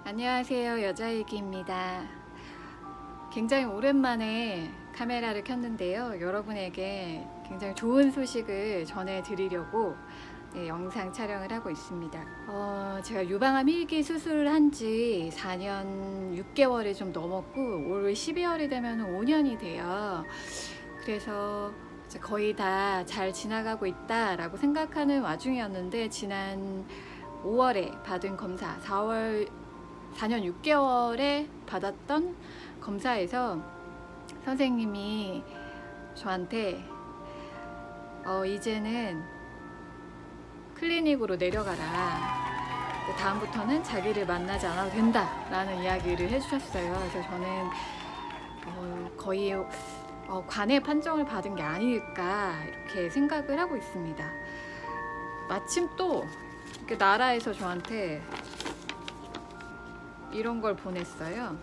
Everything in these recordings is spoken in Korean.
안녕하세요, 여자일기입니다. 굉장히 오랜만에 카메라를 켰는데요, 여러분에게 굉장히 좋은 소식을 전해드리려고 영상 촬영을 하고 있습니다. 제가 유방암 1기 수술을 한 지 4년 6개월이 좀 넘었고 올 12월이 되면 5년이 돼요. 그래서 이제 거의 다 잘 지나가고 있다라고 생각하는 와중이었는데, 지난 5월에 받은 검사, 4년 6개월에 받았던 검사에서 선생님이 저한테 이제는 클리닉으로 내려가라, 다음부터는 자기를 만나지 않아도 된다 라는 이야기를 해주셨어요. 그래서 저는 거의 관의 판정을 받은 게 아닐까 이렇게 생각을 하고 있습니다. 마침 또 이렇게 나라에서 저한테 이런 걸 보냈어요.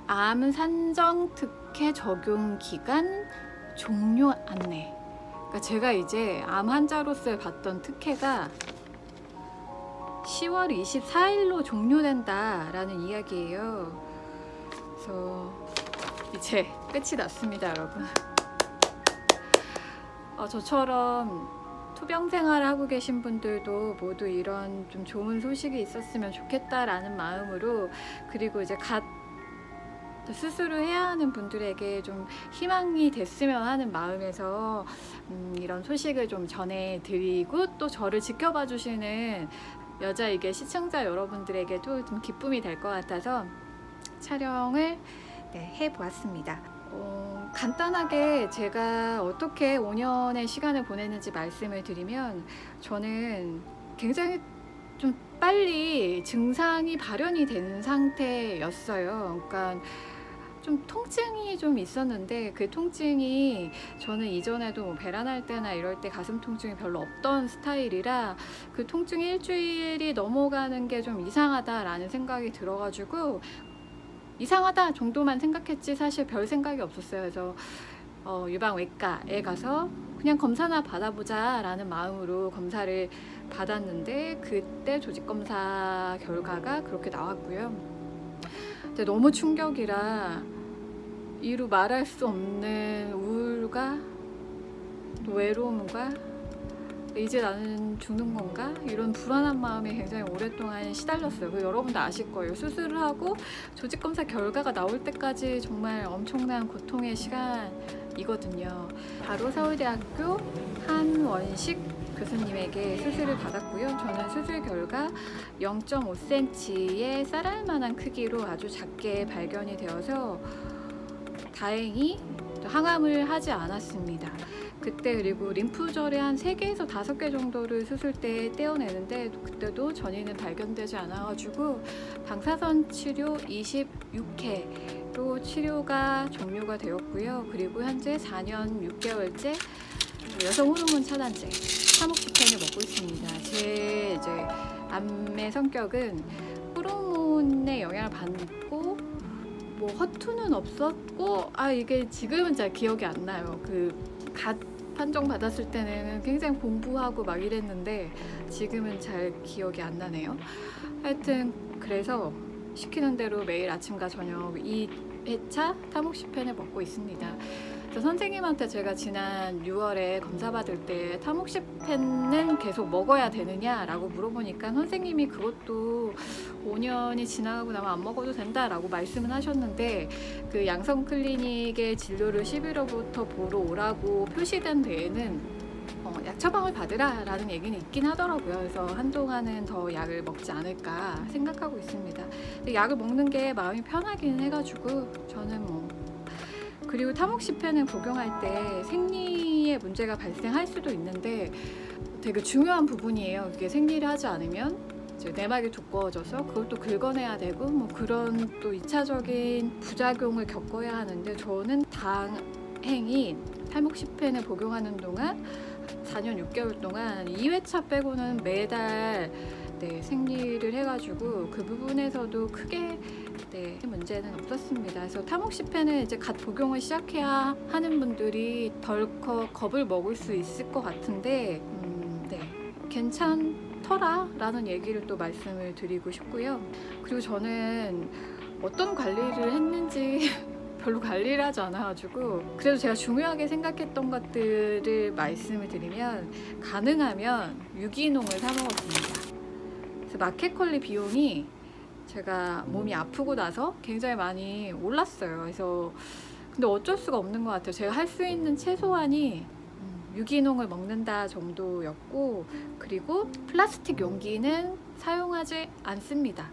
암 산정 특혜 적용 기간 종료 안내. 그러니까 제가 이제 암 환자로서 받던 특혜가 10월 24일로 종료된다라는 이야기예요. 그래서 이제 끝이 났습니다, 여러분. 저처럼 투병 생활을 하고 계신 분들도 모두 이런 좀 좋은 소식이 있었으면 좋겠다라는 마음으로, 그리고 이제 갓 수술을 해야 하는 분들에게 좀 희망이 됐으면 하는 마음에서 이런 소식을 좀 전해드리고, 또 저를 지켜봐 주시는 여자이게 시청자 여러분들에게도 좀 기쁨이 될 것 같아서 촬영을 해보았습니다. 간단하게 제가 어떻게 5년의 시간을 보냈는지 말씀을 드리면, 저는 굉장히 좀 빨리 증상이 발현이 된 상태였어요. 그러니까 좀 통증이 좀 있었는데, 그 통증이 저는 이전에도 뭐 배란할 때나 이럴 때 가슴 통증이 별로 없던 스타일이라 그 통증이 일주일이 넘어가는 게 좀 이상하다라는 생각이 들어가지고 이상하다 정도만 생각했지 사실 별 생각이 없었어요. 그래서 유방외과에 가서 그냥 검사나 받아보자 라는 마음으로 검사를 받았는데, 그때 조직검사 결과가 그렇게 나왔고요. 근데 너무 충격이라 이루 말할 수 없는 우울과 또 외로움과 이제 나는 죽는 건가? 이런 불안한 마음이 굉장히 오랫동안 시달렸어요. 여러분도 아실 거예요. 수술을 하고 조직검사 결과가 나올 때까지 정말 엄청난 고통의 시간이거든요. 바로 서울대학교 한원식 교수님에게 수술을 받았고요. 저는 수술 결과 0.5cm의 쌀알 만한 크기로 아주 작게 발견이 되어서 다행히 항암을 하지 않았습니다. 그때 그리고 림프절에 한 3개에서 5개 정도를 수술 때 떼어내는데, 그때도 전이는 발견되지 않아가지고 방사선 치료 26회로 치료가 종료가 되었고요. 그리고 현재 4년 6개월째 여성 호르몬 차단제 타모xi펜을 먹고 있습니다. 제 이제 암의 성격은 호르몬의 영향을 받고 뭐 허투는 없었고, 이게 지금은 잘 기억이 안 나요. 갓 판정 받았을 때는 굉장히 공부하고 막 이랬는데 지금은 잘 기억이 안 나네요. 하여튼 그래서 시키는 대로 매일 아침과 저녁 2회차 타모xi펜을 먹고 있습니다. 그래서 선생님한테 제가 지난 6월에 검사 받을 때 타모xi펜은 계속 먹어야 되느냐라고 물어보니까 선생님이 그것도 5년이 지나가고 나면 안 먹어도 된다라고 말씀은 하셨는데, 그 양성 클리닉의 진료를 11월부터 보러 오라고 표시된 데에는 약 처방을 받으라 라는 얘기는 있긴 하더라고요. 그래서 한동안은 더 약을 먹지 않을까 생각하고 있습니다. 근데 약을 먹는 게 마음이 편하긴 해가지고 저는 그리고 타모xi펜을 복용할 때 생리에 문제가 발생할 수도 있는데 되게 중요한 부분이에요. 이게 생리를 하지 않으면 이제 내막이 두꺼워져서 그걸 또 긁어내야 되고 그런 또 2차적인 부작용을 겪어야 하는데, 저는 다행히 타모xi펜을 복용하는 동안 4년 6개월 동안 2회차 빼고는 매달 생리를 해가지고 그 부분에서도 크게 문제는 없었습니다. 그래서 타모xi펜을 이제 갓 복용을 시작해야 하는 분들이 덜컥 겁을 먹을 수 있을 것 같은데 괜찮 좋더라 라는 얘기를 또 말씀을 드리고 싶고요. 그리고 저는 어떤 관리를 했는지 별로 관리를 하지 않아가지고, 그래도 제가 중요하게 생각했던 것들을 말씀을 드리면, 가능하면 유기농을 사 먹었습니다. 그래서 마켓컬리 비용이 제가 몸이 아프고 나서 굉장히 많이 올랐어요. 그래서 근데 어쩔 수가 없는 것 같아요. 제가 할 수 있는 최소한이 유기농을 먹는다 정도였고, 그리고 플라스틱 용기는 사용하지 않습니다.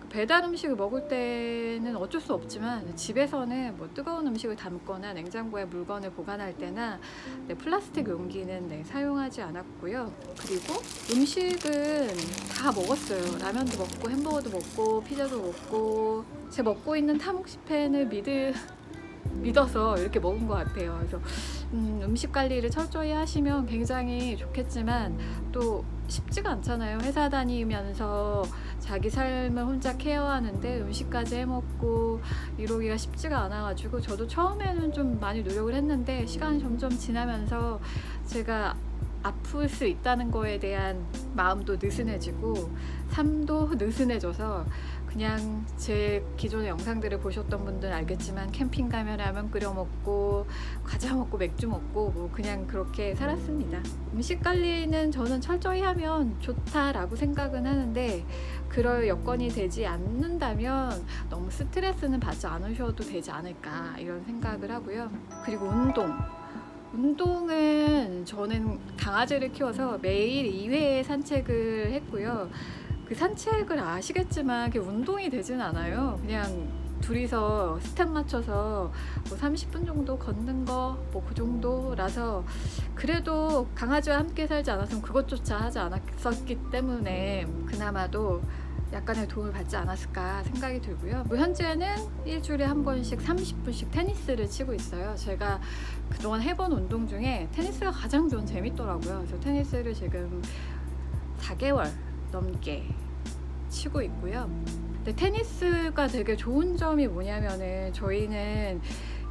배달 음식을 먹을 때는 어쩔 수 없지만, 집에서는 뭐 뜨거운 음식을 담거나 냉장고에 물건을 보관할 때나 플라스틱 용기는 사용하지 않았고요. 그리고 음식은 다 먹었어요. 라면도 먹고 햄버거도 먹고 피자도 먹고, 제 먹고 있는 타목시펜을 믿어서 이렇게 먹은 것 같아요. 그래서 음식 관리를 철저히 하시면 굉장히 좋겠지만, 또 쉽지가 않잖아요. 회사 다니면서 자기 삶을 혼자 케어하는데 음식까지 해먹고 이러기가 쉽지가 않아가지고, 저도 처음에는 좀 많이 노력을 했는데 시간이 점점 지나면서 제가 아플 수 있다는 거에 대한 마음도 느슨해지고 삶도 느슨해져서, 그냥 제 기존의 영상들을 보셨던 분들은 알겠지만 캠핑 가면 라면 끓여 먹고 과자 먹고 맥주 먹고 뭐 그냥 그렇게 살았습니다. 음식 관리는 저는 철저히 하면 좋다라고 생각은 하는데, 그럴 여건이 되지 않는다면 너무 스트레스는 받지 않으셔도 되지 않을까 이런 생각을 하고요. 그리고 운동은 저는 강아지를 키워서 매일 2회 산책을 했고요. 그 산책을 아시겠지만 그게 운동이 되진 않아요. 그냥 둘이서 스텝 맞춰서 뭐 30분 정도 걷는 거 뭐 그 정도라서, 그래도 강아지와 함께 살지 않았으면 그것조차 하지 않았었기 때문에 그나마도 약간의 도움을 받지 않았을까 생각이 들고요. 뭐 현재는 일주일에 한 번씩 30분씩 테니스를 치고 있어요. 제가 그동안 해본 운동 중에 테니스가 가장 좀 재밌더라고요. 그래서 테니스를 지금 4개월 넘게 치고 있고요. 근데 테니스가 되게 좋은 점이 뭐냐면은, 저희는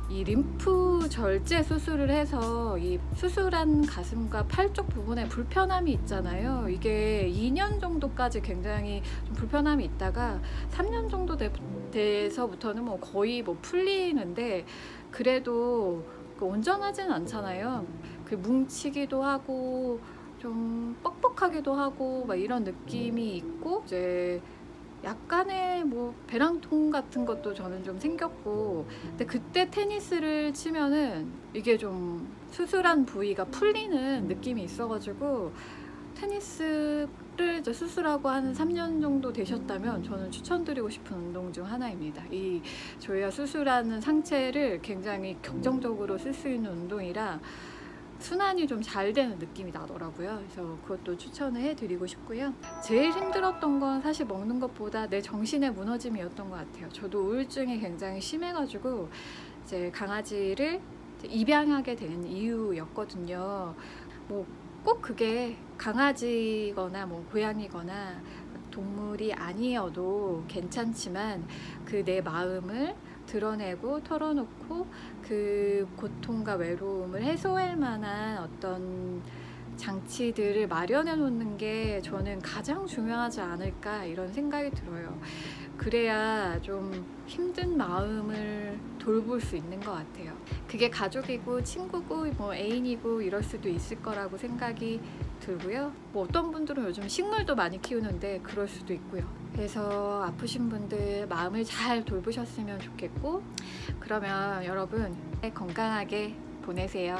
이 림프 절제 수술을 해서 이 수술한 가슴과 팔 쪽 부분에 불편함이 있잖아요. 이게 2년 정도까지 굉장히 좀 불편함이 있다가 3년 정도 돼서부터는 뭐 거의 뭐 풀리는데, 그래도 온전하진 않잖아요. 그 뭉치기도 하고 좀 뻑뻑하기도 하고 막 이런 느낌이 있고, 이제 약간의 뭐 배낭통 같은 것도 저는 좀 생겼고, 근데 그때 테니스를 치면은 이게 좀 수술한 부위가 풀리는 느낌이 있어가지고, 테니스를 이제 수술하고 한 3년 정도 되셨다면 저는 추천드리고 싶은 운동 중 하나입니다. 이 저희가 수술하는 상체를 굉장히 격정적으로 쓸 수 있는 운동이라 순환이 좀 잘 되는 느낌이 나더라고요. 그래서 그것도 추천을 해드리고 싶고요. 제일 힘들었던 건 사실 먹는 것보다 내 정신의 무너짐이었던 것 같아요. 저도 우울증이 굉장히 심해가지고 이제 강아지를 입양하게 된 이유였거든요. 뭐 꼭 그게 강아지거나 뭐 고양이거나 동물이 아니어도 괜찮지만, 그 내 마음을 드러내고 털어놓고 그 고통과 외로움을 해소할 만한 어떤 장치들을 마련해 놓는 게 저는 가장 중요하지 않을까 이런 생각이 들어요. 그래야 좀 힘든 마음을 돌볼 수 있는 것 같아요. 그게 가족이고 친구고 뭐 애인이고 이럴 수도 있을 거라고 생각이 들고요. 뭐 어떤 분들은 요즘 식물도 많이 키우는데 그럴 수도 있고요. 그래서 아프신 분들 마음을 잘 돌보셨으면 좋겠고, 그러면 여러분 건강하게 보내세요.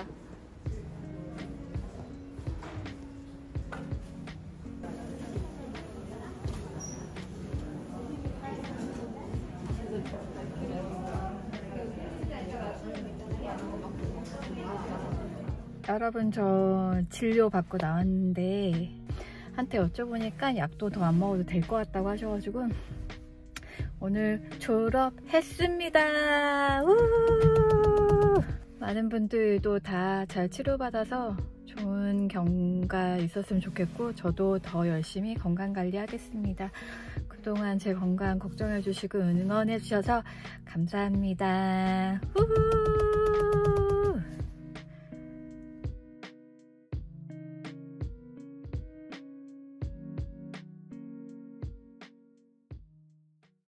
여러분, 저 진료 받고 나왔는데 한테 여쭤보니까 약도 더 안 먹어도 될 것 같다고 하셔가지고 오늘 졸업했습니다. 우후! 많은 분들도 다 잘 치료받아서 좋은 경과 있었으면 좋겠고, 저도 더 열심히 건강관리 하겠습니다. 그동안 제 건강 걱정해 주시고 응원해 주셔서 감사합니다. 우후!